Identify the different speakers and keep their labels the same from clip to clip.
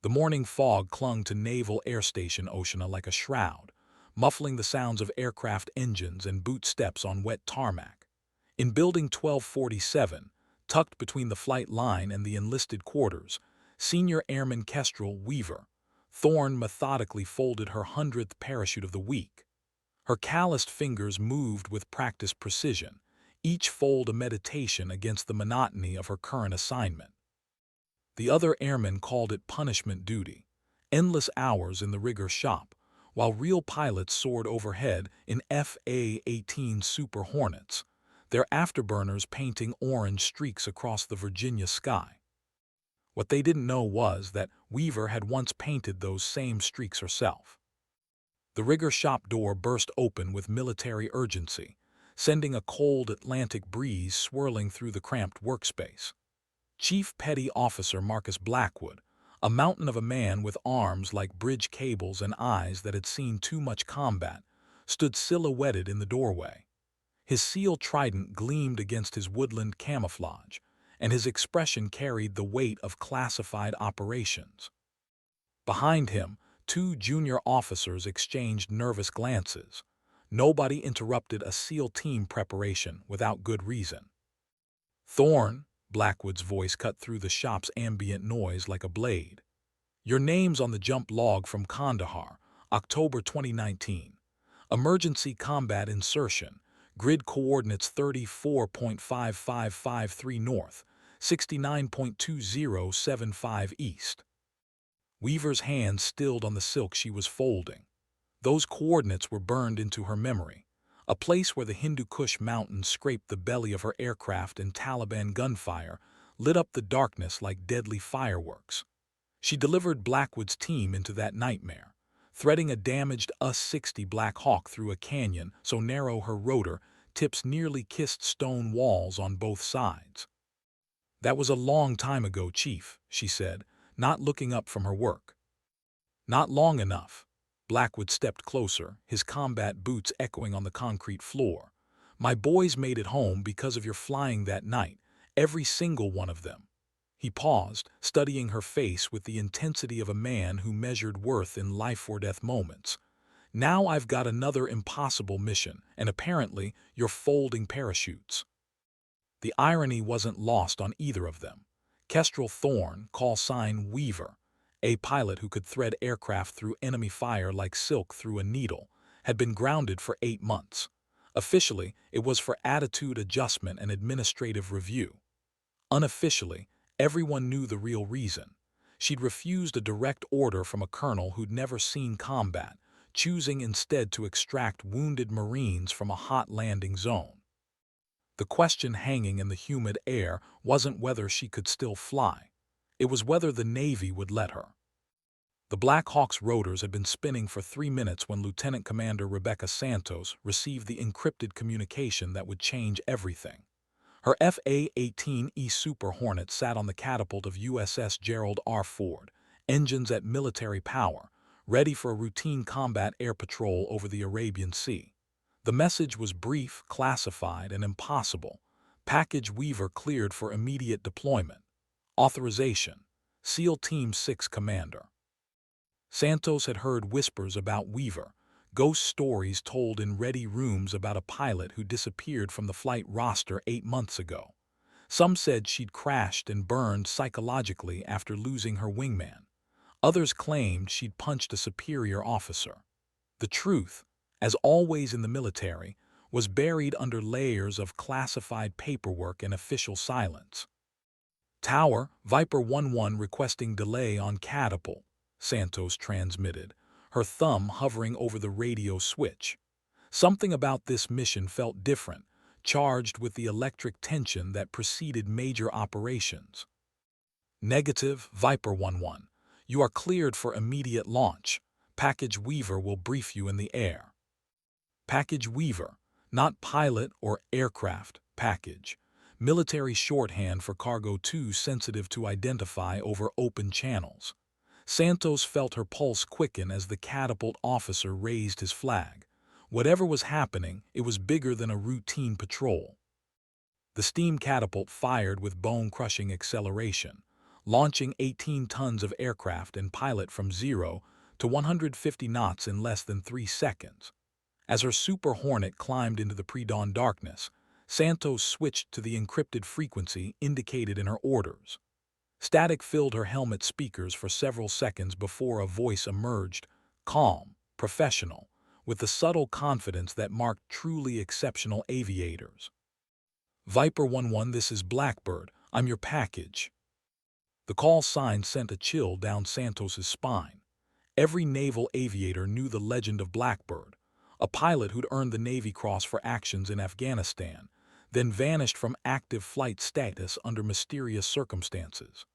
Speaker 1: The morning fog clung to Naval Air Station Oceana like a shroud, muffling the sounds of aircraft engines and boot steps on wet tarmac. In Building 1247, tucked between the flight line and the enlisted quarters, Senior Airman Kestrel Weaver, Thorne methodically folded her 100th parachute of the week. Her calloused fingers moved with practiced precision, each fold a meditation against the monotony of her current assignment. The other airmen called it punishment duty, endless hours in the rigger shop, while real pilots soared overhead in FA-18 Super Hornets, their afterburners painting orange streaks across the Virginia sky. What they didn't know was that Weaver had once painted those same streaks herself. The rigger shop door burst open with military urgency, sending a cold Atlantic breeze swirling through the cramped workspace. Chief Petty Officer Marcus Blackwood, a mountain of a man with arms like bridge cables and eyes that had seen too much combat, stood silhouetted in the doorway. His SEAL trident gleamed against his woodland camouflage, and his expression carried the weight of classified operations. Behind him, two junior officers exchanged nervous glances. Nobody interrupted a SEAL team preparation without good reason. "Thorne," Blackwood's voice cut through the shop's ambient noise like a blade. "Your name's on the jump log from Kandahar, October 2019. Emergency combat insertion, grid coordinates 34.5553 north, 69.2075 east." Weaver's hands stilled on the silk she was folding. Those coordinates were burned into her memory, a place where the Hindu Kush mountains scraped the belly of her aircraft and Taliban gunfire lit up the darkness like deadly fireworks. She delivered Blackwood's team into that nightmare, threading a damaged US-60 Black Hawk through a canyon so narrow her rotor tips nearly kissed stone walls on both sides. "That was a long time ago, Chief," she said, not looking up from her work. "Not long enough." Blackwood stepped closer, his combat boots echoing on the concrete floor. "My boys made it home because of your flying that night, every single one of them." He paused, studying her face with the intensity of a man who measured worth in life-or-death moments. "Now I've got another impossible mission, and apparently you're folding parachutes." The irony wasn't lost on either of them. Kestrel Thorne, call sign Weaver, a pilot who could thread aircraft through enemy fire like silk through a needle, had been grounded for 8 months. Officially, it was for attitude adjustment and administrative review. Unofficially, everyone knew the real reason. She'd refused a direct order from a colonel who'd never seen combat, choosing instead to extract wounded Marines from a hot landing zone. The question hanging in the humid air wasn't whether she could still fly. It was whether the Navy would let her. The Black Hawk's rotors had been spinning for 3 minutes when Lieutenant Commander Rebecca Santos received the encrypted communication that would change everything. Her FA-18E Super Hornet sat on the catapult of USS Gerald R. Ford, engines at military power, ready for a routine combat air patrol over the Arabian Sea. The message was brief, classified, and impossible. Package Weaver cleared for immediate deployment. Authorization: SEAL Team 6 Commander. Santos had heard whispers about Weaver, ghost stories told in ready rooms about a pilot who disappeared from the flight roster 8 months ago. Some said she'd crashed and burned psychologically after losing her wingman. Others claimed she'd punched a superior officer. The truth, as always in the military, was buried under layers of classified paperwork and official silence. "Tower, Viper 1-1 requesting delay on catapult," Santos transmitted, her thumb hovering over the radio switch. Something about this mission felt different, charged with the electric tension that preceded major operations. "Negative, Viper 1-1. You are cleared for immediate launch. Package Weaver will brief you in the air." Package Weaver, not pilot or aircraft package. Military shorthand for cargo too sensitive to identify over open channels. Santos felt her pulse quicken as the catapult officer raised his flag. Whatever was happening, it was bigger than a routine patrol. The steam catapult fired with bone-crushing acceleration. launching 18 tons of aircraft and pilot from 0 to 150 knots in less than 3 seconds. As her Super Hornet climbed into the pre-dawn darkness, Santos switched to the encrypted frequency indicated in her orders. Static filled her helmet speakers for several seconds before a voice emerged, calm, professional, with the subtle confidence that marked truly exceptional aviators. Viper 1-1, this is Blackbird. I'm your package. The call sign sent a chill down Santos's spine. Every naval aviator knew the legend of Blackbird, a pilot who'd earned the Navy Cross for actions in Afghanistan, then vanished from active flight status under mysterious circumstances.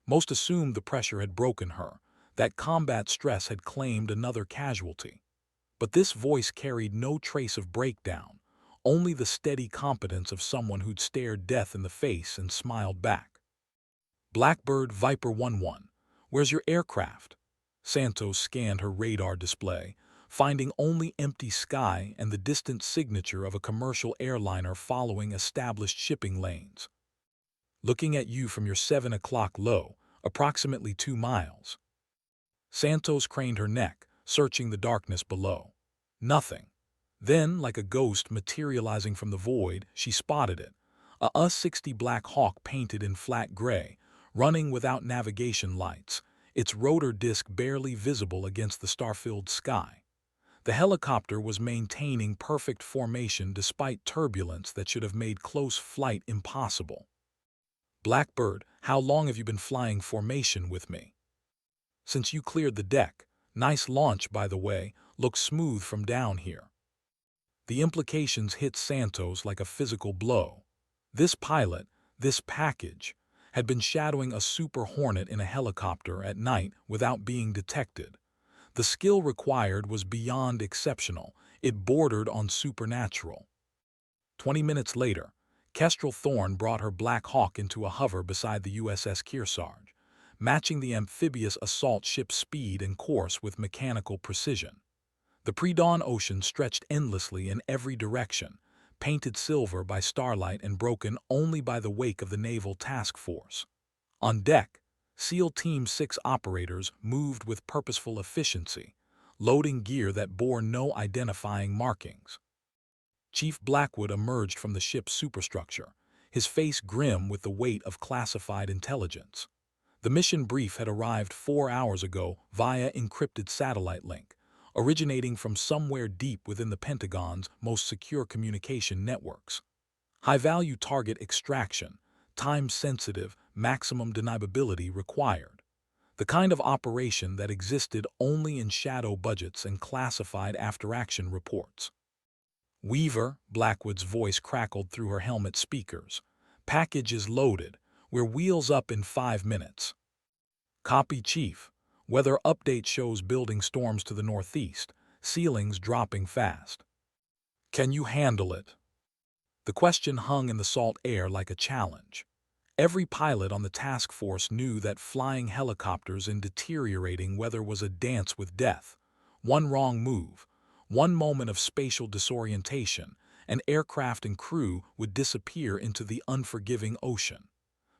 Speaker 1: Most assumed the pressure had broken her, that combat stress had claimed another casualty. But this voice carried no trace of breakdown, only the steady competence of someone who'd stared death in the face and smiled back. Blackbird Viper 1-1, where's your aircraft? Santos scanned her radar display, finding only empty sky and the distant signature of a commercial airliner following established shipping lanes. Looking at you from your 7 o'clock low, approximately 2 miles. Santos craned her neck, searching the darkness below. Nothing. Then, like a ghost materializing from the void, she spotted it. A U-60 Black Hawk painted in flat gray, running without navigation lights, its rotor disc barely visible against the star-filled sky. The helicopter was maintaining perfect formation despite turbulence that should have made close flight impossible. Blackbird, how long have you been flying formation with me? Since you cleared the deck. Nice launch, by the way, looks smooth from down here. The implications hit Santos like a physical blow. This pilot, this package, had been shadowing a Super Hornet in a helicopter at night without being detected. The skill required was beyond exceptional. It bordered on supernatural. 20 minutes later, Kestrel Thorn brought her Black Hawk into a hover beside the USS Kearsarge, matching the amphibious assault ship's speed and course with mechanical precision. The pre-dawn ocean stretched endlessly in every direction, painted silver by starlight and broken only by the wake of the Naval Task Force. On deck, SEAL Team 6 operators moved with purposeful efficiency, loading gear that bore no identifying markings. Chief Blackwood emerged from the ship's superstructure, his face grim with the weight of classified intelligence. The mission brief had arrived 4 hours ago via encrypted satellite link, originating from somewhere deep within the Pentagon's most secure communication networks. High-value target extraction, time-sensitive, maximum deniability required. The kind of operation that existed only in shadow budgets and classified after-action reports. Weaver, Blackwood's voice crackled through her helmet speakers. Package is loaded. We're wheels up in 5 minutes. Copy, Chief. Weather update shows building storms to the northeast, ceilings dropping fast. Can you handle it? The question hung in the salt air like a challenge. Every pilot on the task force knew that flying helicopters in deteriorating weather was a dance with death. One wrong move, one moment of spatial disorientation, and aircraft and crew would disappear into the unforgiving ocean.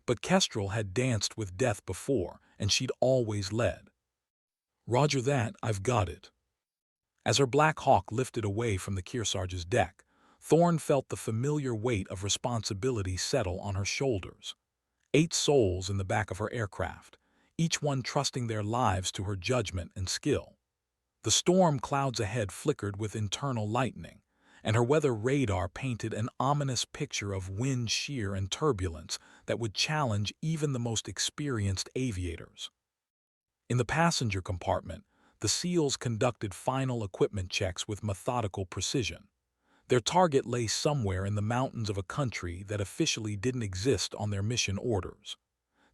Speaker 1: But Kestrel had danced with death before, and she'd always led. Roger that, I've got it. As her Black Hawk lifted away from the Kearsarge's deck, Thorn felt the familiar weight of responsibility settle on her shoulders. 8 souls in the back of her aircraft, each one trusting their lives to her judgment and skill. The storm clouds ahead flickered with internal lightning, and her weather radar painted an ominous picture of wind shear and turbulence that would challenge even the most experienced aviators. In the passenger compartment, the SEALs conducted final equipment checks with methodical precision. Their target lay somewhere in the mountains of a country that officially didn't exist on their mission orders.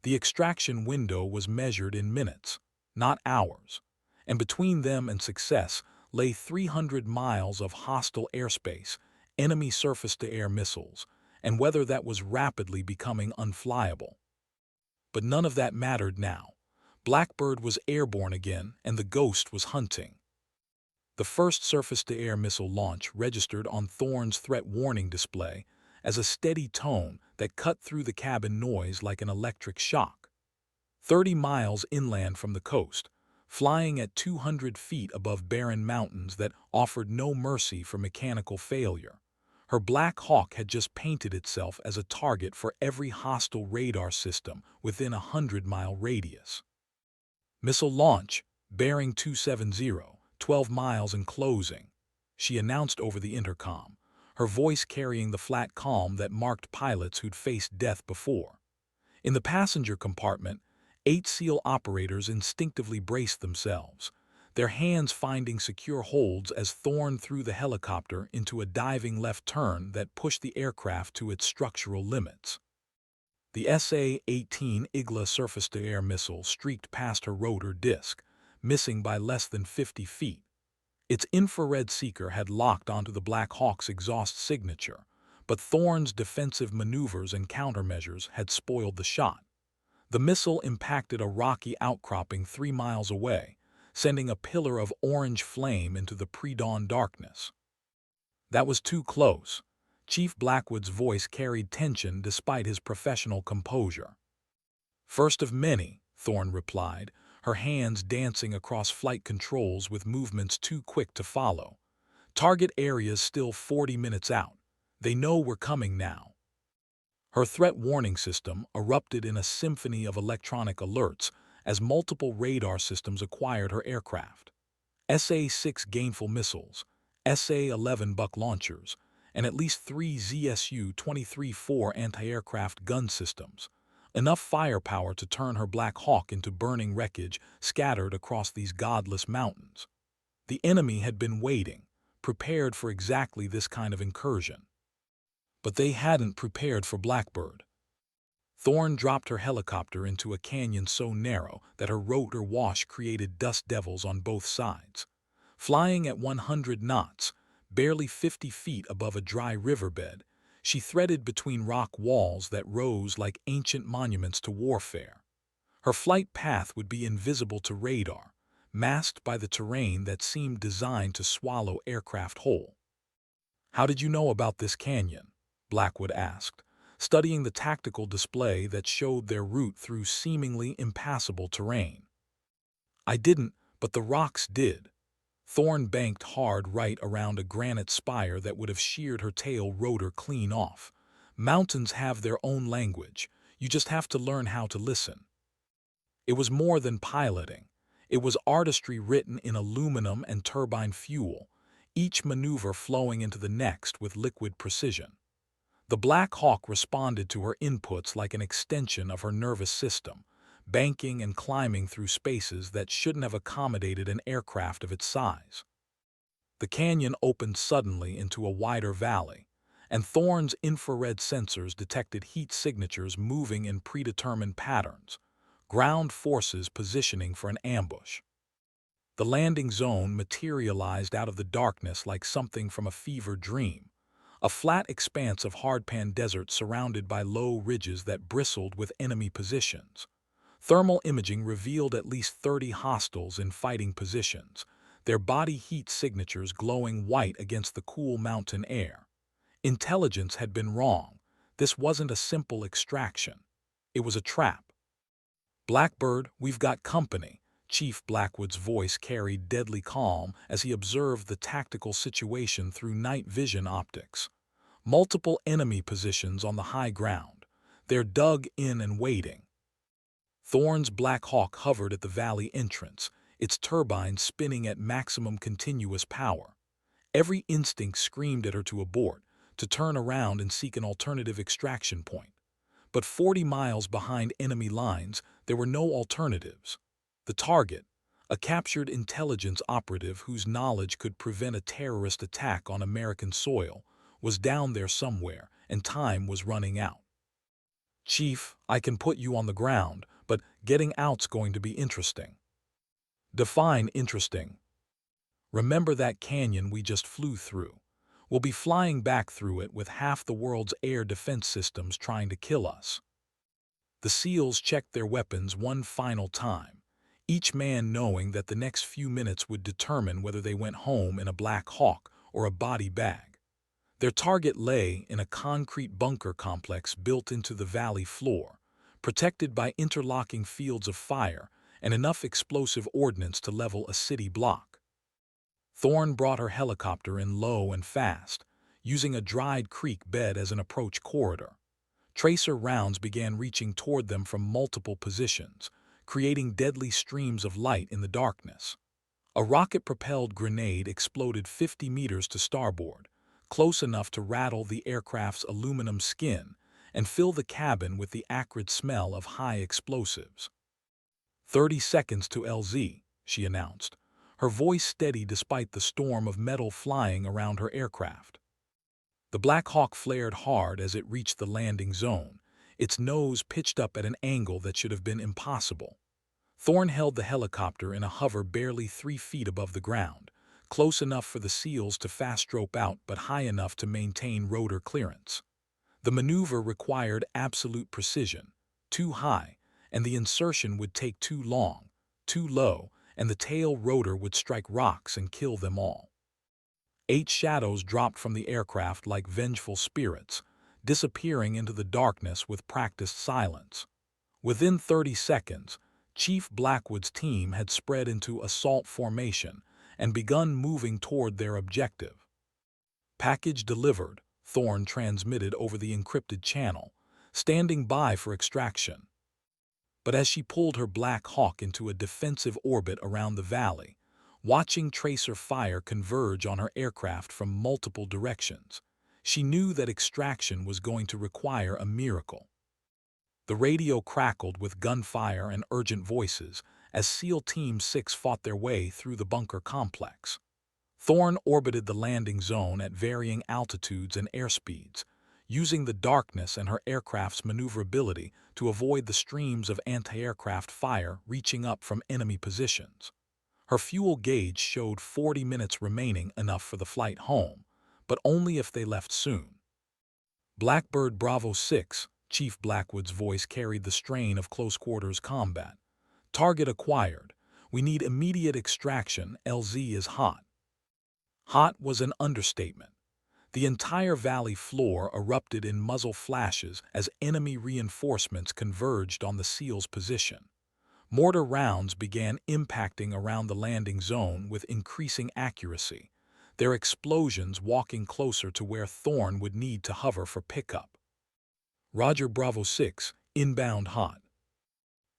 Speaker 1: The extraction window was measured in minutes, not hours, and between them and success lay 300 miles of hostile airspace, enemy surface-to-air missiles, and weather that was rapidly becoming unflyable. But none of that mattered now. Blackbird was airborne again, and the ghost was hunting. The first surface-to-air missile launch registered on Thorn's threat warning display as a steady tone that cut through the cabin noise like an electric shock. 30 miles inland from the coast, flying at 200 feet above barren mountains that offered no mercy for mechanical failure. Her Black Hawk had just painted itself as a target for every hostile radar system within a 100-mile radius. Missile launch, bearing 270, 12 miles and closing, she announced over the intercom, her voice carrying the flat calm that marked pilots who'd faced death before. In the passenger compartment, 8 SEAL operators instinctively braced themselves, their hands finding secure holds as Thorne threw the helicopter into a diving left turn that pushed the aircraft to its structural limits. The SA-18 Igla surface-to-air missile streaked past her rotor disc, missing by less than 50 feet. Its infrared seeker had locked onto the Black Hawk's exhaust signature, but Thorne's defensive maneuvers and countermeasures had spoiled the shot. The missile impacted a rocky outcropping 3 miles away, sending a pillar of orange flame into the pre-dawn darkness. That was too close. Chief Blackwood's voice carried tension despite his professional composure. First of many, Thorne replied, her hands dancing across flight controls with movements too quick to follow. Target area's still 40 minutes out. They know we're coming now. Her threat warning system erupted in a symphony of electronic alerts as multiple radar systems acquired her aircraft. SA-6 Gainful missiles, SA-11 Buck launchers, and at least 3 ZSU-23-4 anti-aircraft gun systems, enough firepower to turn her Black Hawk into burning wreckage scattered across these godless mountains. The enemy had been waiting, prepared for exactly this kind of incursion. But they hadn't prepared for Blackbird. Thorne dropped her helicopter into a canyon so narrow that her rotor wash created dust devils on both sides. Flying at 100 knots, barely 50 feet above a dry riverbed, she threaded between rock walls that rose like ancient monuments to warfare. Her flight path would be invisible to radar, masked by the terrain that seemed designed to swallow aircraft whole. "How did you know about this canyon?" Blackwood asked, studying the tactical display that showed their route through seemingly impassable terrain. "I didn't, but the rocks did." Thorne banked hard right around a granite spire that would have sheared her tail rotor clean off. "Mountains have their own language. You just have to learn how to listen." It was more than piloting. It was artistry written in aluminum and turbine fuel, each maneuver flowing into the next with liquid precision. The Black Hawk responded to her inputs like an extension of her nervous system, banking and climbing through spaces that shouldn't have accommodated an aircraft of its size. The canyon opened suddenly into a wider valley, and Thorne's infrared sensors detected heat signatures moving in predetermined patterns, ground forces positioning for an ambush. The landing zone materialized out of the darkness like something from a fever dream, a flat expanse of hardpan desert surrounded by low ridges that bristled with enemy positions. Thermal imaging revealed at least 30 hostiles in fighting positions, their body heat signatures glowing white against the cool mountain air. Intelligence had been wrong. This wasn't a simple extraction. It was a trap. "Blackbird, we've got company." Chief Blackwood's voice carried deadly calm as he observed the tactical situation through night vision optics. Multiple enemy positions on the high ground. They're dug in and waiting. Thorne's Black Hawk hovered at the valley entrance, its turbines spinning at maximum continuous power. Every instinct screamed at her to abort, to turn around and seek an alternative extraction point. But 40 miles behind enemy lines, there were no alternatives. The target, a captured intelligence operative whose knowledge could prevent a terrorist attack on American soil, was down there somewhere, and time was running out. "Chief, I can put you on the ground, but getting out's going to be interesting." "Define interesting." "Remember that canyon we just flew through? We'll be flying back through it with half the world's air defense systems trying to kill us." The SEALs checked their weapons one final time, each man knowing that the next few minutes would determine whether they went home in a Black Hawk or a body bag. Their target lay in a concrete bunker complex built into the valley floor, protected by interlocking fields of fire and enough explosive ordnance to level a city block. Thorne brought her helicopter in low and fast, using a dried creek bed as an approach corridor. Tracer rounds began reaching toward them from multiple positions, creating deadly streams of light in the darkness. A rocket-propelled grenade exploded 50 meters to starboard, close enough to rattle the aircraft's aluminum skin and fill the cabin with the acrid smell of high explosives. 30 seconds to LZ, she announced, her voice steady despite the storm of metal flying around her aircraft. The Black Hawk flared hard as it reached the landing zone, its nose pitched up at an angle that should have been impossible. Thorne held the helicopter in a hover barely 3 feet above the ground, close enough for the seals to fast-rope out but high enough to maintain rotor clearance. The maneuver required absolute precision, too high, and the insertion would take too long, too low, and the tail rotor would strike rocks and kill them all. 8 shadows dropped from the aircraft like vengeful spirits, disappearing into the darkness with practiced silence. Within 30 seconds, Chief Blackwood's team had spread into assault formation and begun moving toward their objective. "Package delivered," Thorne transmitted over the encrypted channel, standing by for extraction. But as she pulled her Black Hawk into a defensive orbit around the valley, watching tracer fire converge on her aircraft from multiple directions, she knew that extraction was going to require a miracle. The radio crackled with gunfire and urgent voices as SEAL Team 6 fought their way through the bunker complex. Thorne orbited the landing zone at varying altitudes and airspeeds, using the darkness and her aircraft's maneuverability to avoid the streams of anti-aircraft fire reaching up from enemy positions. Her fuel gauge showed 40 minutes remaining, enough for the flight home, but only if they left soon. "Blackbird Bravo 6, Chief Blackwood's voice carried the strain of close-quarters combat. "Target acquired. We need immediate extraction. LZ is hot." Hot was an understatement. The entire valley floor erupted in muzzle flashes as enemy reinforcements converged on the SEAL's position. Mortar rounds began impacting around the landing zone with increasing accuracy, their explosions walking closer to where Thorne would need to hover for pickup. "Roger Bravo 6, inbound hot."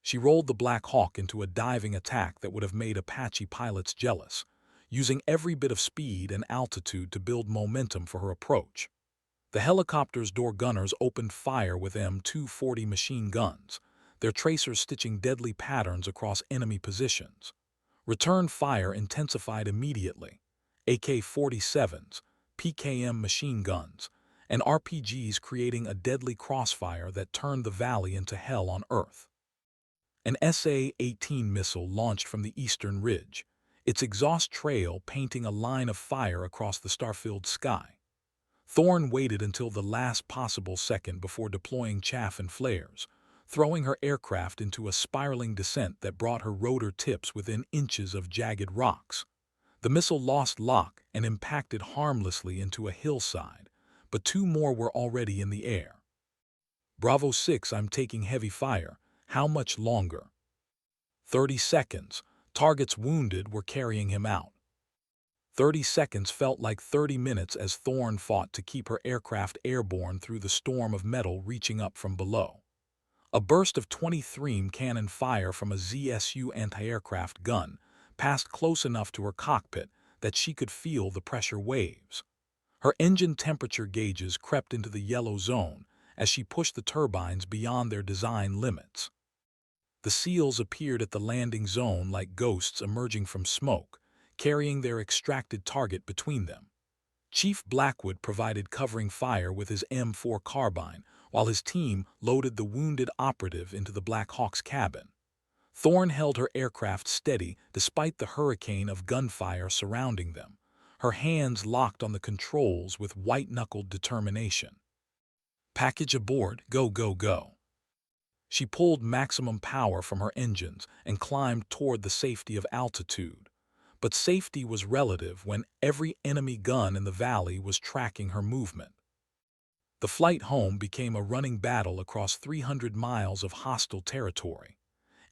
Speaker 1: She rolled the Black Hawk into a diving attack that would have made Apache pilots jealous, using every bit of speed and altitude to build momentum for her approach. The helicopter's door gunners opened fire with M240 machine guns, their tracers stitching deadly patterns across enemy positions. Return fire intensified immediately. AK-47s, PKM machine guns, and RPGs creating a deadly crossfire that turned the valley into hell on Earth. An SA-18 missile launched from the eastern ridge, its exhaust trail painting a line of fire across the star-filled sky. Thorne waited until the last possible second before deploying chaff and flares, throwing her aircraft into a spiraling descent that brought her rotor tips within inches of jagged rocks. The missile lost lock and impacted harmlessly into a hillside, but 2 more were already in the air. "Bravo 6, I'm taking heavy fire. How much longer?" 30 seconds. Targets wounded were carrying him out. 30 seconds felt like 30 minutes as Thorne fought to keep her aircraft airborne through the storm of metal reaching up from below. A burst of 23 cannon fire from a ZSU anti-aircraft gun passed close enough to her cockpit that she could feel the pressure waves. Her engine temperature gauges crept into the yellow zone as she pushed the turbines beyond their design limits. The SEALs appeared at the landing zone like ghosts emerging from smoke, carrying their extracted target between them. Chief Blackwood provided covering fire with his M4 carbine, while his team loaded the wounded operative into the Black Hawk's cabin. Thorne held her aircraft steady despite the hurricane of gunfire surrounding them, her hands locked on the controls with white-knuckled determination. "Package aboard, go, go, go." She pulled maximum power from her engines and climbed toward the safety of altitude. But safety was relative when every enemy gun in the valley was tracking her movement. The flight home became a running battle across 300 miles of hostile territory.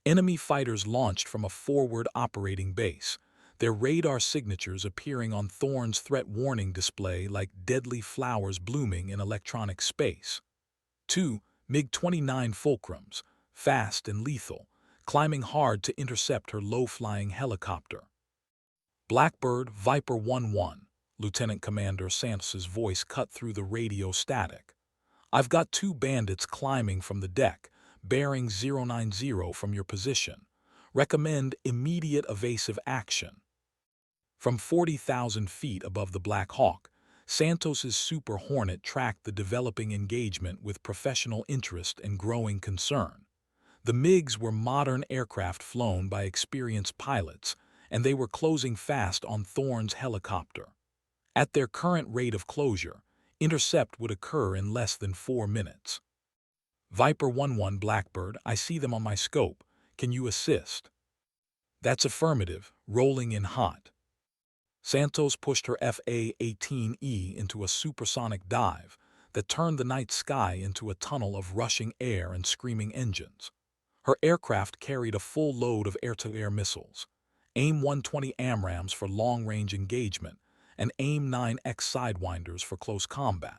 Speaker 1: Enemy fighters launched from a forward operating base, their radar signatures appearing on Thorne's threat warning display like deadly flowers blooming in electronic space. 2 MiG-29 Fulcrums, fast and lethal, climbing hard to intercept her low-flying helicopter. Blackbird Viper 11, Lieutenant Commander Santos's voice cut through the radio static. I've got 2 bandits climbing from the deck, bearing 090 from your position. Recommend immediate evasive action. From 40,000 feet above the Black Hawk, Santos's Super Hornet tracked the developing engagement with professional interest and growing concern. The MiGs were modern aircraft flown by experienced pilots, and they were closing fast on Thorne's helicopter. At their current rate of closure, intercept would occur in less than 4 minutes. Viper 11 Blackbird, I see them on my scope. Can you assist? That's affirmative, rolling in hot. Santos pushed her FA-18E into a supersonic dive that turned the night sky into a tunnel of rushing air and screaming engines. Her aircraft carried a full load of air-to-air missiles, AIM-120 AMRAAMs for long-range engagement, and AIM-9X Sidewinders for close combat.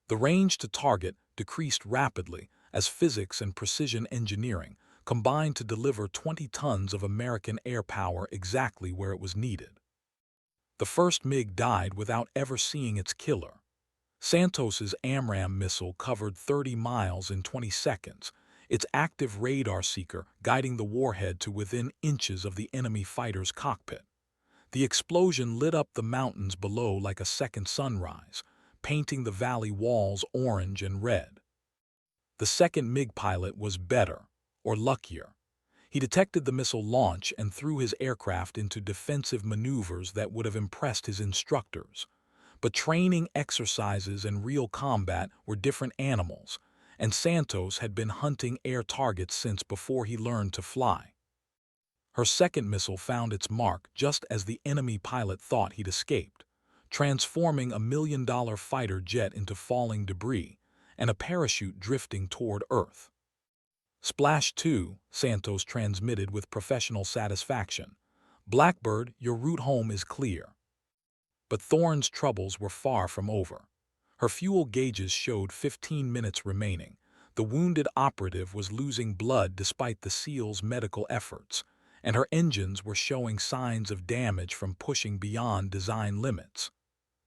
Speaker 1: The range to target decreased rapidly as physics and precision engineering combined to deliver 20 tons of American air power exactly where it was needed. The first MiG died without ever seeing its killer. Santos's AMRAAM missile covered 30 miles in 20 seconds, its active radar seeker guiding the warhead to within inches of the enemy fighter's cockpit. The explosion lit up the mountains below like a second sunrise, painting the valley walls orange and red. The second MiG pilot was better, or luckier. He detected the missile launch and threw his aircraft into defensive maneuvers that would have impressed his instructors. But training exercises and real combat were different animals, and Santos had been hunting air targets since before he learned to fly. Her second missile found its mark just as the enemy pilot thought he'd escaped, transforming a $1 million fighter jet into falling debris and a parachute drifting toward Earth. Splash 2, Santos transmitted with professional satisfaction. Blackbird, your route home is clear. But Thorne's troubles were far from over. Her fuel gauges showed 15 minutes remaining. The wounded operative was losing blood despite the SEAL's medical efforts, and her engines were showing signs of damage from pushing beyond design limits.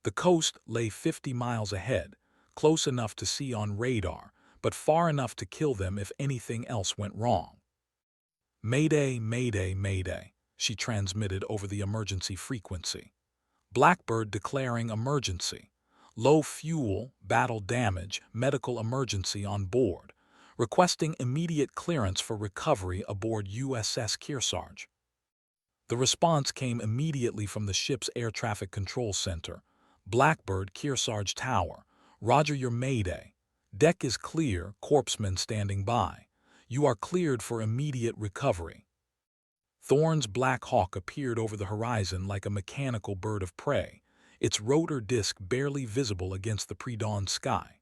Speaker 1: The coast lay 50 miles ahead, close enough to see on radar, but far enough to kill them if anything else went wrong. Mayday, mayday, mayday, she transmitted over the emergency frequency. Blackbird declaring emergency. Low fuel, battle damage, medical emergency on board. Requesting immediate clearance for recovery aboard USS Kearsarge. The response came immediately from the ship's air traffic control center. Blackbird, Kearsarge Tower. Roger your mayday. Deck is clear, corpsmen standing by. You are cleared for immediate recovery. Thorne's Black Hawk appeared over the horizon like a mechanical bird of prey, its rotor disc barely visible against the pre-dawn sky.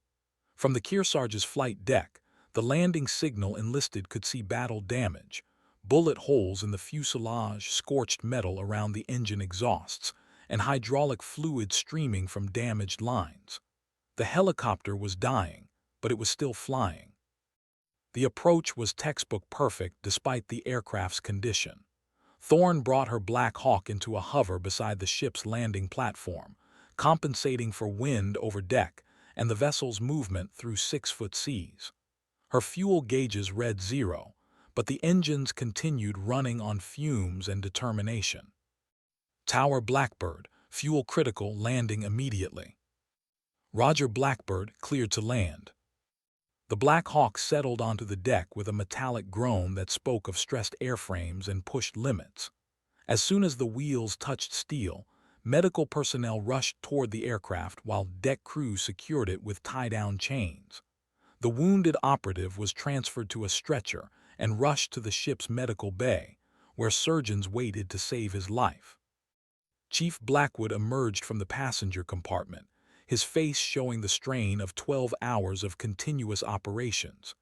Speaker 1: From the Kearsarge's flight deck, the landing signal enlisted could see battle damage, bullet holes in the fuselage, scorched metal around the engine exhausts, and hydraulic fluid streaming from damaged lines. The helicopter was dying, but it was still flying. The approach was textbook perfect despite the aircraft's condition. Thorne brought her Black Hawk into a hover beside the ship's landing platform, compensating for wind over deck and the vessel's movement through 6-foot seas. Her fuel gauges read 0, but the engines continued running on fumes and determination. Tower Blackbird, fuel critical, landing immediately. Roger Blackbird, cleared to land. The Black Hawk settled onto the deck with a metallic groan that spoke of stressed airframes and pushed limits. As soon as the wheels touched steel, medical personnel rushed toward the aircraft while deck crew secured it with tie-down chains. The wounded operative was transferred to a stretcher and rushed to the ship's medical bay, where surgeons waited to save his life. Chief Blackwood emerged from the passenger compartment, his face showing the strain of 12 hours of continuous operations.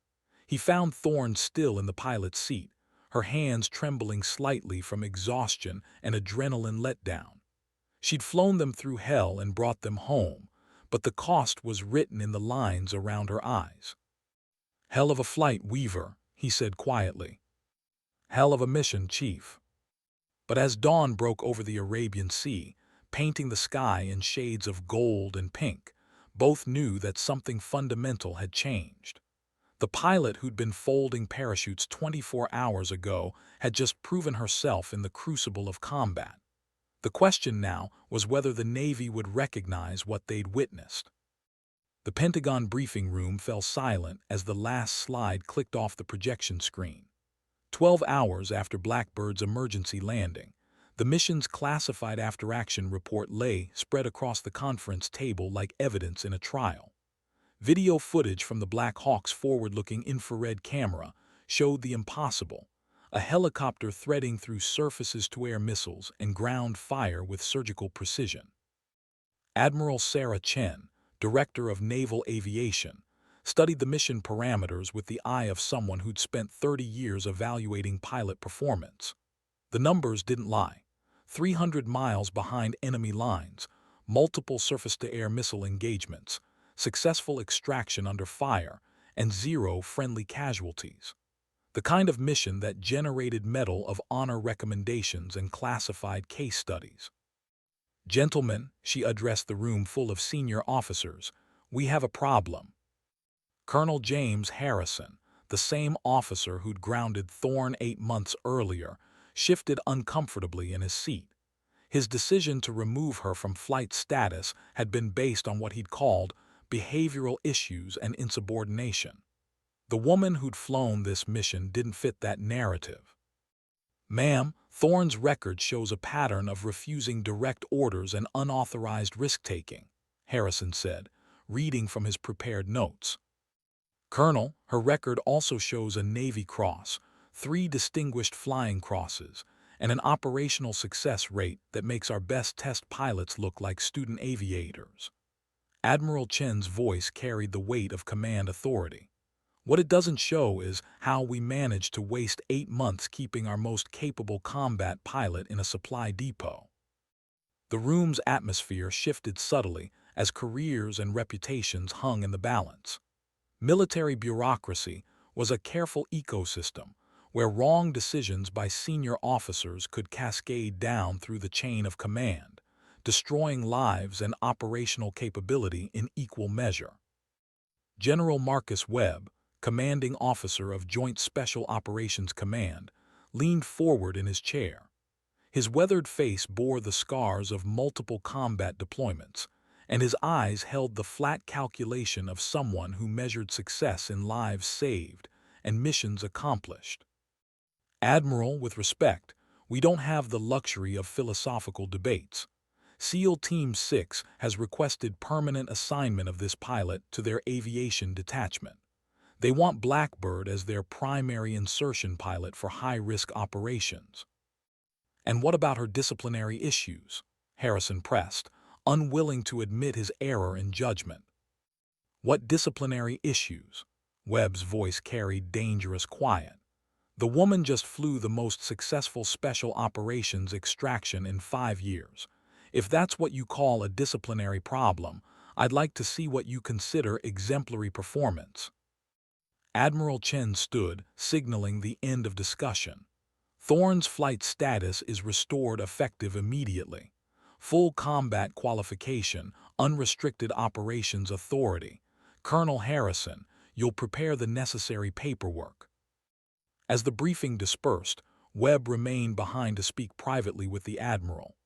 Speaker 1: He found Thorne still in the pilot's seat, her hands trembling slightly from exhaustion and adrenaline letdown. She'd flown them through hell and brought them home, but the cost was written in the lines around her eyes. "Hell of a flight, Weaver," he said quietly. "Hell of a mission, Chief." But as dawn broke over the Arabian Sea, painting the sky in shades of gold and pink, both knew that something fundamental had changed. The pilot who'd been folding parachutes 24 hours ago had just proven herself in the crucible of combat. The question now was whether the Navy would recognize what they'd witnessed. The Pentagon briefing room fell silent as the last slide clicked off the projection screen. 12 hours after Blackbird's emergency landing, the mission's classified after-action report lay spread across the conference table like evidence in a trial. Video footage from the Black Hawk's forward-looking infrared camera showed the impossible, a helicopter threading through surfaces-to-air missiles and ground fire with surgical precision. Admiral Sarah Chen, Director of Naval Aviation, studied the mission parameters with the eye of someone who'd spent 30 years evaluating pilot performance. The numbers didn't lie. 300 miles behind enemy lines, multiple surface-to-air missile engagements, successful extraction under fire, and 0 friendly casualties. The kind of mission that generated Medal of Honor recommendations and classified case studies. "Gentlemen," she addressed the room full of senior officers, "we have a problem." Colonel James Harrison, the same officer who'd grounded Thorne 8 months earlier, shifted uncomfortably in his seat. His decision to remove her from flight status had been based on what he'd called behavioral issues and insubordination. The woman who'd flown this mission didn't fit that narrative. "Ma'am, Thorne's record shows a pattern of refusing direct orders and unauthorized risk-taking," Harrison said, reading from his prepared notes. "Colonel, her record also shows a Navy Cross, 3 distinguished flying crosses, and an operational success rate that makes our best test pilots look like student aviators." Admiral Chen's voice carried the weight of command authority. "What it doesn't show is how we managed to waste 8 months keeping our most capable combat pilot in a supply depot." The room's atmosphere shifted subtly as careers and reputations hung in the balance. Military bureaucracy was a careful ecosystem where wrong decisions by senior officers could cascade down through the chain of command, destroying lives and operational capability in equal measure. General Marcus Webb, commanding officer of Joint Special Operations Command, leaned forward in his chair. His weathered face bore the scars of multiple combat deployments, and his eyes held the flat calculation of someone who measured success in lives saved and missions accomplished. "Admiral, with respect, we don't have the luxury of philosophical debates. SEAL Team 6 has requested permanent assignment of this pilot to their aviation detachment. They want Blackbird as their primary insertion pilot for high-risk operations." "And what about her disciplinary issues?" Harrison pressed, unwilling to admit his error in judgment. "What disciplinary issues?" Webb's voice carried dangerous quiet. "The woman just flew the most successful special operations extraction in 5 years. If that's what you call a disciplinary problem, I'd like to see what you consider exemplary performance." Admiral Chen stood, signaling the end of discussion. "Thorne's flight status is restored effective immediately. Full combat qualification, unrestricted operations authority. Colonel Harrison, you'll prepare the necessary paperwork." As the briefing dispersed, Webb remained behind to speak privately with the Admiral.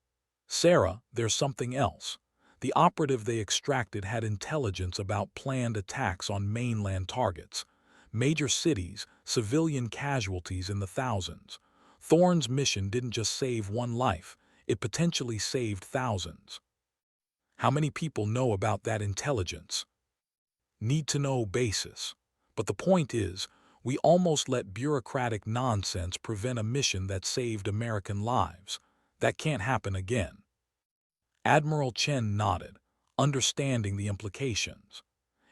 Speaker 1: "Sarah, there's something else. The operative they extracted had intelligence about planned attacks on mainland targets. Major cities, civilian casualties in the thousands. Thorne's mission didn't just save one life, it potentially saved thousands." "How many people know about that intelligence?" "Need-to-know basis. But the point is, we almost let bureaucratic nonsense prevent a mission that saved American lives. That can't happen again." Admiral Chen nodded, understanding the implications.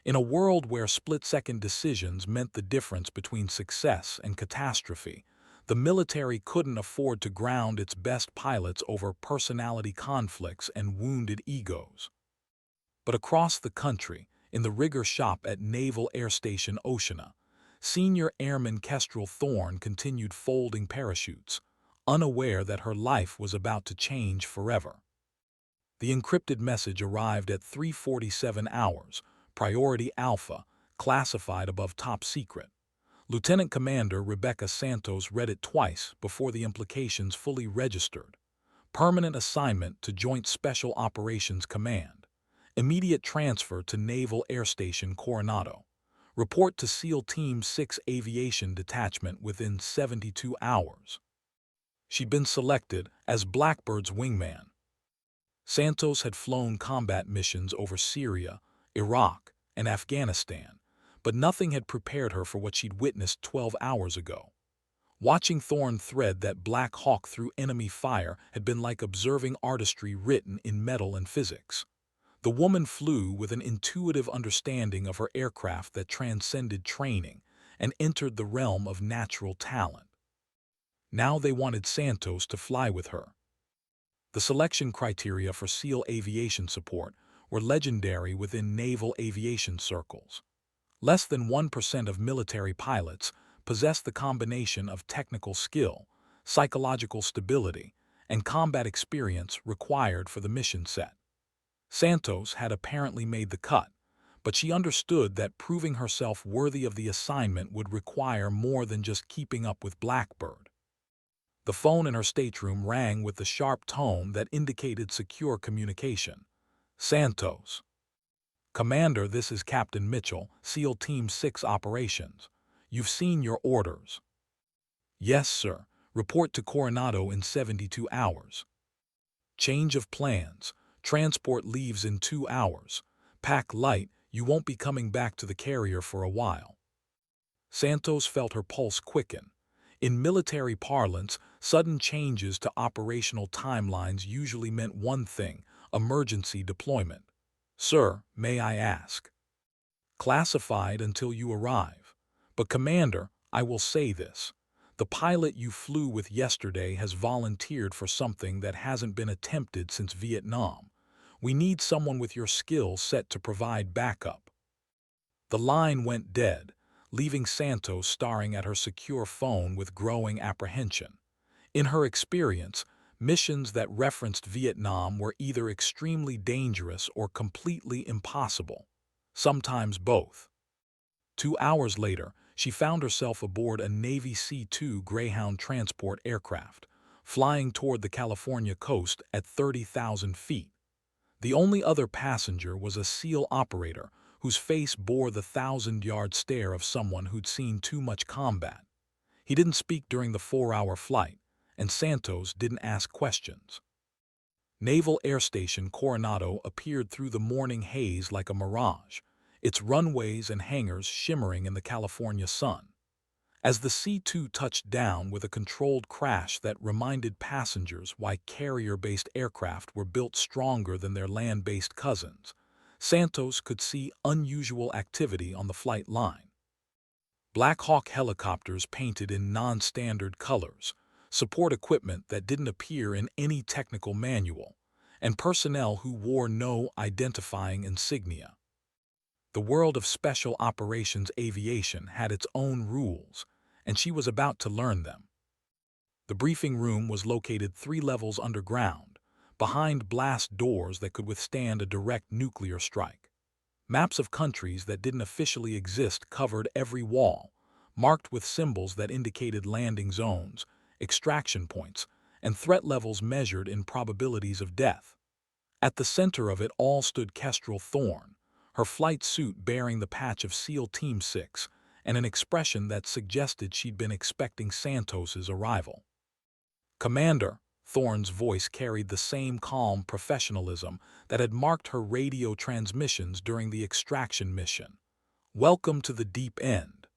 Speaker 1: In a world where split-second decisions meant the difference between success and catastrophe, the military couldn't afford to ground its best pilots over personality conflicts and wounded egos. But across the country, in the rigger shop at Naval Air Station Oceana, Senior Airman Kestrel Thorne continued folding parachutes, unaware that her life was about to change forever. The encrypted message arrived at 3:47 hours, Priority Alpha, classified above top secret. Lieutenant Commander Rebecca Santos read it twice before the implications fully registered. Permanent assignment to Joint Special Operations Command. Immediate transfer to Naval Air Station Coronado. Report to SEAL Team 6 Aviation Detachment within 72 hours. She'd been selected as Blackbird's wingman. Santos had flown combat missions over Syria, Iraq, and Afghanistan, but nothing had prepared her for what she'd witnessed 12 hours ago. Watching Thorne thread that Black Hawk through enemy fire had been like observing artistry written in metal and physics. The woman flew with an intuitive understanding of her aircraft that transcended training and entered the realm of natural talent. Now they wanted Santos to fly with her. The selection criteria for SEAL aviation support were legendary within naval aviation circles. Less than 1% of military pilots possessed the combination of technical skill, psychological stability, and combat experience required for the mission set. Santos had apparently made the cut, but she understood that proving herself worthy of the assignment would require more than just keeping up with Blackbird. The phone in her stateroom rang with the sharp tone that indicated secure communication. Santos. Commander, this is Captain Mitchell, SEAL Team 6 Operations. You've seen your orders. Yes, sir. Report to Coronado in 72 hours. Change of plans. Transport leaves in 2 hours. Pack light, you won't be coming back to the carrier for a while. Santos felt her pulse quicken. In military parlance, sudden changes to operational timelines usually meant one thing: emergency deployment. Sir, may I ask? Classified until you arrive. But Commander, I will say this. The pilot you flew with yesterday has volunteered for something that hasn't been attempted since Vietnam. We need someone with your skill set to provide backup. The line went dead, leaving Santos staring at her secure phone with growing apprehension. In her experience, missions that referenced Vietnam were either extremely dangerous or completely impossible, sometimes both. 2 hours later, she found herself aboard a Navy C-2 Greyhound transport aircraft, flying toward the California coast at 30,000 feet. The only other passenger was a SEAL operator whose face bore the 1,000-yard stare of someone who'd seen too much combat. He didn't speak during the 4-hour flight, and Santos didn't ask questions. Naval Air Station Coronado appeared through the morning haze like a mirage, its runways and hangars shimmering in the California sun. As the C-2 touched down with a controlled crash that reminded passengers why carrier-based aircraft were built stronger than their land-based cousins, Santos could see unusual activity on the flight line. Black Hawk helicopters painted in non-standard colors, support equipment that didn't appear in any technical manual, and personnel who wore no identifying insignia. The world of special operations aviation had its own rules, and she was about to learn them. The briefing room was located 3 levels underground, behind blast doors that could withstand a direct nuclear strike. Maps of countries that didn't officially exist covered every wall, marked with symbols that indicated landing zones, extraction points, and threat levels measured in probabilities of death. At the center of it all stood Kestrel Thorne, her flight suit bearing the patch of SEAL Team 6 and an expression that suggested she'd been expecting Santos's arrival. Commander, Thorne's voice carried the same calm professionalism that had marked her radio transmissions during the extraction mission. Welcome to the deep end.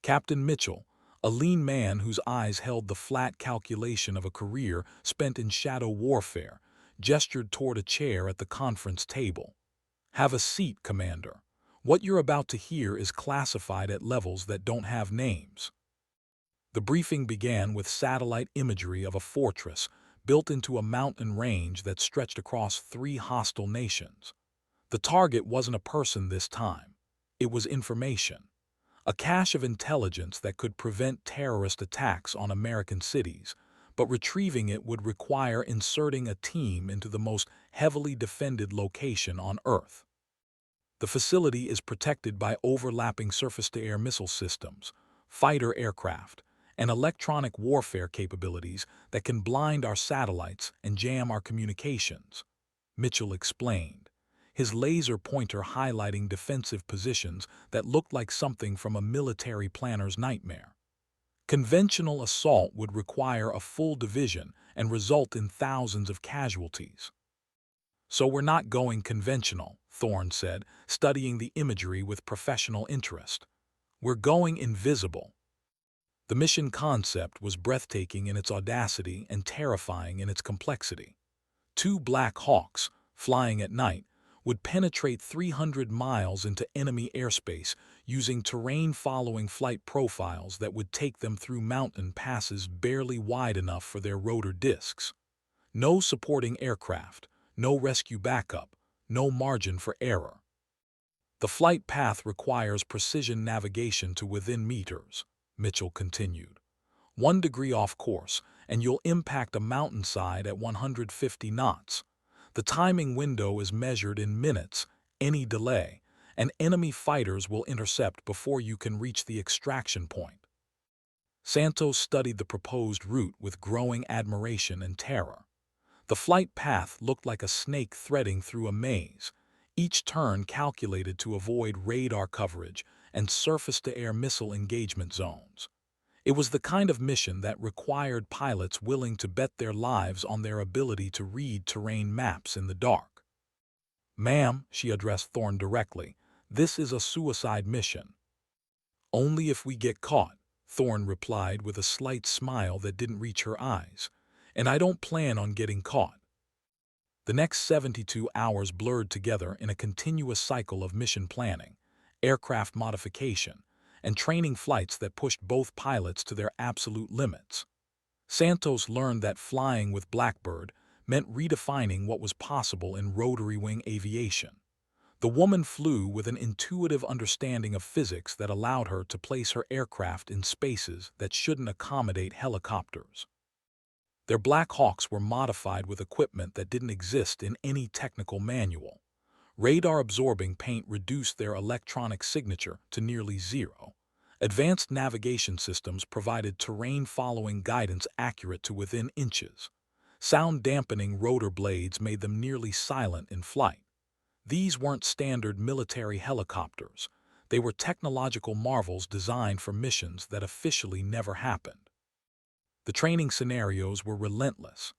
Speaker 1: Captain Mitchell, a lean man whose eyes held the flat calculation of a career spent in shadow warfare, gestured toward a chair at the conference table. Have a seat, Commander. What you're about to hear is classified at levels that don't have names. The briefing began with satellite imagery of a fortress built into a mountain range that stretched across 3 hostile nations. The target wasn't a person this time. It was information. A cache of intelligence that could prevent terrorist attacks on American cities, but retrieving it would require inserting a team into the most heavily defended location on Earth. The facility is protected by overlapping surface-to-air missile systems, fighter aircraft, and electronic warfare capabilities that can blind our satellites and jam our communications, Mitchell explained, his laser pointer highlighting defensive positions that looked like something from a military planner's nightmare. Conventional assault would require a full division and result in thousands of casualties. So we're not going conventional, Thorne said, studying the imagery with professional interest. We're going invisible. The mission concept was breathtaking in its audacity and terrifying in its complexity. 2 Black Hawks, flying at night, would penetrate 300 miles into enemy airspace using terrain-following flight profiles that would take them through mountain passes barely wide enough for their rotor discs. No supporting aircraft, no rescue backup, no margin for error. The flight path requires precision navigation to within meters, Mitchell continued. 1 degree off course, and you'll impact a mountainside at 150 knots. The timing window is measured in minutes, any delay, and enemy fighters will intercept before you can reach the extraction point. Santos studied the proposed route with growing admiration and terror. The flight path looked like a snake threading through a maze, each turn calculated to avoid radar coverage and surface-to-air missile engagement zones. It was the kind of mission that required pilots willing to bet their lives on their ability to read terrain maps in the dark. "Ma'am," she addressed Thorne directly, "this is a suicide mission." "Only if we get caught," Thorne replied with a slight smile that didn't reach her eyes. "And I don't plan on getting caught." The next 72 hours blurred together in a continuous cycle of mission planning, aircraft modification, and training flights that pushed both pilots to their absolute limits. Santos learned that flying with Blackbird meant redefining what was possible in rotary-wing aviation. The woman flew with an intuitive understanding of physics that allowed her to place her aircraft in spaces that shouldn't accommodate helicopters. Their Black Hawks were modified with equipment that didn't exist in any technical manual. Radar-absorbing paint reduced their electronic signature to nearly zero. Advanced navigation systems provided terrain-following guidance accurate to within inches. Sound-dampening rotor blades made them nearly silent in flight. These weren't standard military helicopters. They were technological marvels designed for missions that officially never happened. The training scenarios were relentless.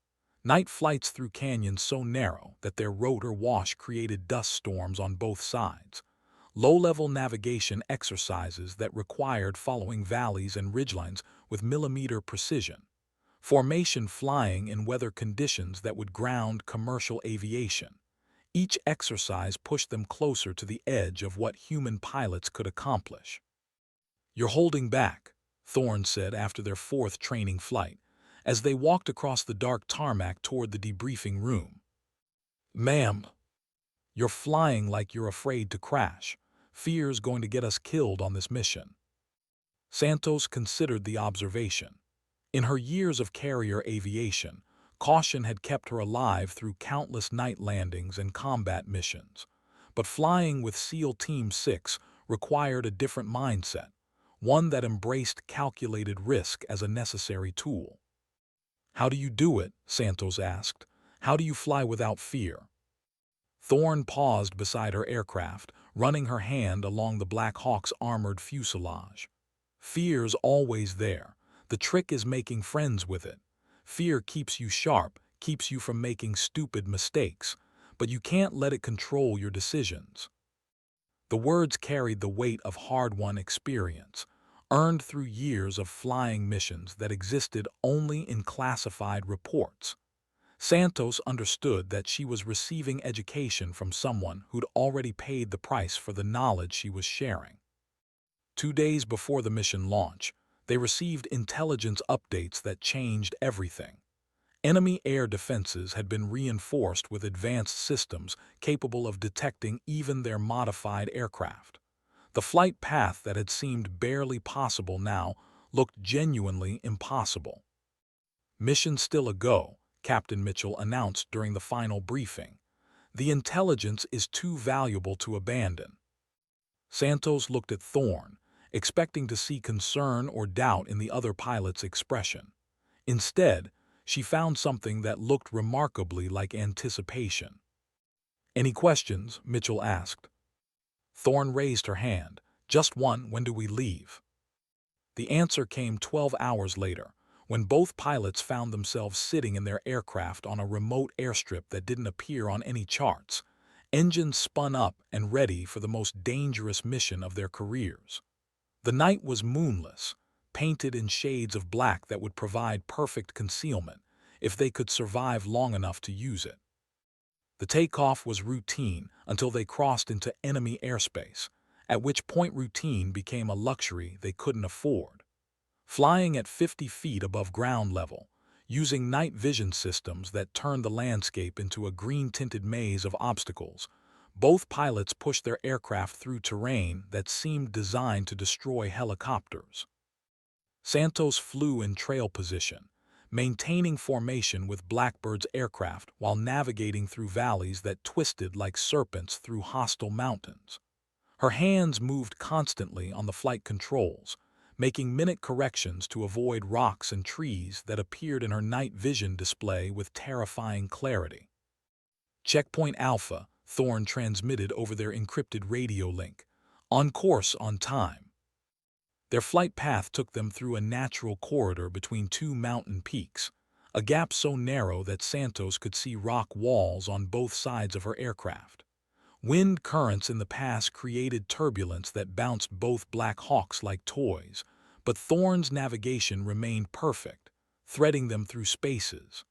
Speaker 1: Night flights through canyons so narrow that their rotor wash created dust storms on both sides. Low-level navigation exercises that required following valleys and ridgelines with millimeter precision. Formation flying in weather conditions that would ground commercial aviation. Each exercise pushed them closer to the edge of what human pilots could accomplish. "You're holding back," Thorne said after their 4th training flight, as they walked across the dark tarmac toward the debriefing room. "Ma'am, you're flying like you're afraid to crash. Fear's going to get us killed on this mission." Santos considered the observation. In her years of carrier aviation, caution had kept her alive through countless night landings and combat missions. But flying with SEAL Team 6 required a different mindset, one that embraced calculated risk as a necessary tool. "How do you do it?" Santos asked. "How do you fly without fear?" Thorne paused beside her aircraft, running her hand along the Black Hawk's armored fuselage. "Fear's always there. The trick is making friends with it. Fear keeps you sharp, keeps you from making stupid mistakes, but you can't let it control your decisions." The words carried the weight of hard-won experience, earned through years of flying missions that existed only in classified reports. Santos understood that she was receiving education from someone who'd already paid the price for the knowledge she was sharing. 2 days before the mission launch, they received intelligence updates that changed everything. Enemy air defenses had been reinforced with advanced systems capable of detecting even their modified aircraft. The flight path that had seemed barely possible now looked genuinely impossible. "Mission still a go," Captain Mitchell announced during the final briefing. "The intelligence is too valuable to abandon." Santos looked at Thorne, expecting to see concern or doubt in the other pilot's expression. Instead, she found something that looked remarkably like anticipation. "Any questions?" Mitchell asked. Thorne raised her hand. "Just one. When do we leave?" The answer came 12 hours later, when both pilots found themselves sitting in their aircraft on a remote airstrip that didn't appear on any charts, engines spun up and ready for the most dangerous mission of their careers. The night was moonless, painted in shades of black that would provide perfect concealment if they could survive long enough to use it. The takeoff was routine until they crossed into enemy airspace, at which point routine became a luxury they couldn't afford. Flying at 50 feet above ground level, using night vision systems that turned the landscape into a green-tinted maze of obstacles, both pilots pushed their aircraft through terrain that seemed designed to destroy helicopters. Santos flew in trail position, maintaining formation with Blackbird's aircraft while navigating through valleys that twisted like serpents through hostile mountains. Her hands moved constantly on the flight controls, making minute corrections to avoid rocks and trees that appeared in her night vision display with terrifying clarity. "Checkpoint Alpha," Thorne transmitted over their encrypted radio link. "On course, on time." Their flight path took them through a natural corridor between two mountain peaks, a gap so narrow that Santos could see rock walls on both sides of her aircraft. Wind currents in the pass created turbulence that bounced both Black Hawks like toys, but Thorne's navigation remained perfect, threading them through spaces.